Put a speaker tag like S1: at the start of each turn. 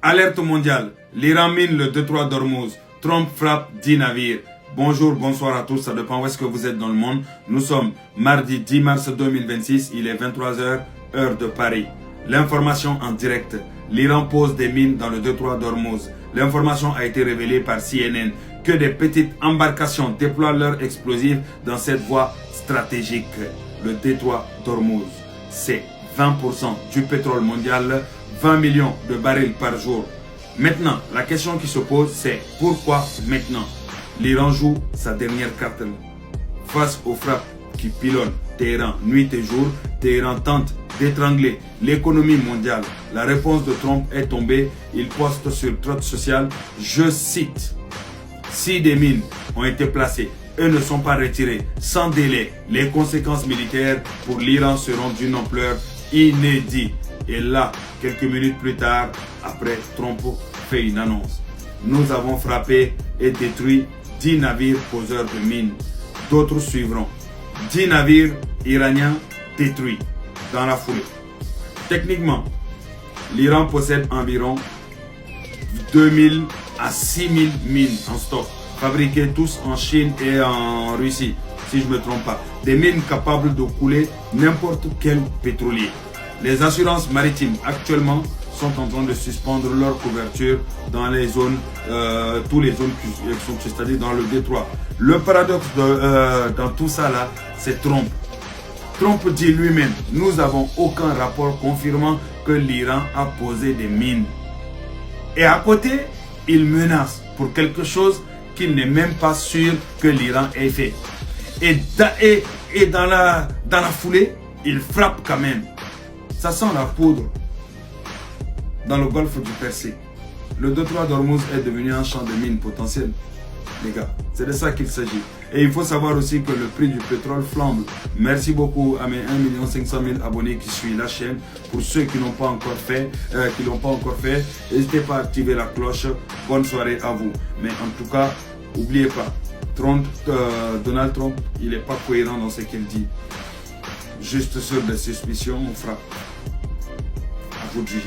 S1: Alerte mondiale. L'Iran mine le détroit d'Ormuz. Trump frappe 10 navires. Bonjour, bonsoir à tous. Ça dépend où est-ce que vous êtes dans le monde. Nous sommes mardi 10 mars 2026. Il est 23h, heure de Paris. L'information en direct. L'Iran pose des mines dans le détroit d'Ormuz. L'information a été révélée par CNN que des petites embarcations déploient leurs explosifs dans cette voie stratégique. Le détroit d'Ormuz, c'est 20% du pétrole mondial, 20 millions de barils par jour. Maintenant, la question qui se pose, c'est pourquoi maintenant? L'Iran joue sa dernière carte. Face aux frappes qui pilonnent Téhéran nuit et jour, Téhéran tente d'étrangler l'économie mondiale. La réponse de Trump est tombée. Il poste sur Truth Social, je cite, « Si des mines ont été placées et ne sont pas retirées sans délai, les conséquences militaires pour l'Iran seront d'une ampleur inédite. » Et là, quelques minutes plus tard, après, Trump fait une annonce. Nous avons frappé et détruit 10 navires poseurs de mines. D'autres suivront. 10 navires iraniens détruits dans la foulée. Techniquement, l'Iran possède environ 2000 à 6000 mines en stock, fabriquées tous en Chine et en Russie, si je ne me trompe pas. Des mines capables de couler n'importe quel pétrolier. Les assurances maritimes actuellement sont en train de suspendre leur couverture dans les zones, toutes les zones qui sont, c'est-à-dire dans le détroit. Le paradoxe dans tout ça là, c'est Trump. Trump dit lui-même, nous n'avons aucun rapport confirmant que l'Iran a posé des mines. Et à côté, il menace pour quelque chose qu'il n'est même pas sûr que l'Iran ait fait. Et dans la foulée, il frappe quand même. Ça sent la poudre dans le golfe du Persique. Le détroit d'Ormuz est devenu un champ de mines potentiel. Les gars, c'est de ça qu'il s'agit. Et il faut savoir aussi que le prix du pétrole flambe. Merci beaucoup à mes 1 500 000 abonnés qui suivent la chaîne. Pour ceux qui n'ont pas encore fait, n'hésitez pas à activer la cloche. Bonne soirée à vous. Mais en tout cas, n'oubliez pas, Donald Trump, il n'est pas cohérent dans ce qu'il dit. Juste sur des suspicions, on frappe. À vous de juger.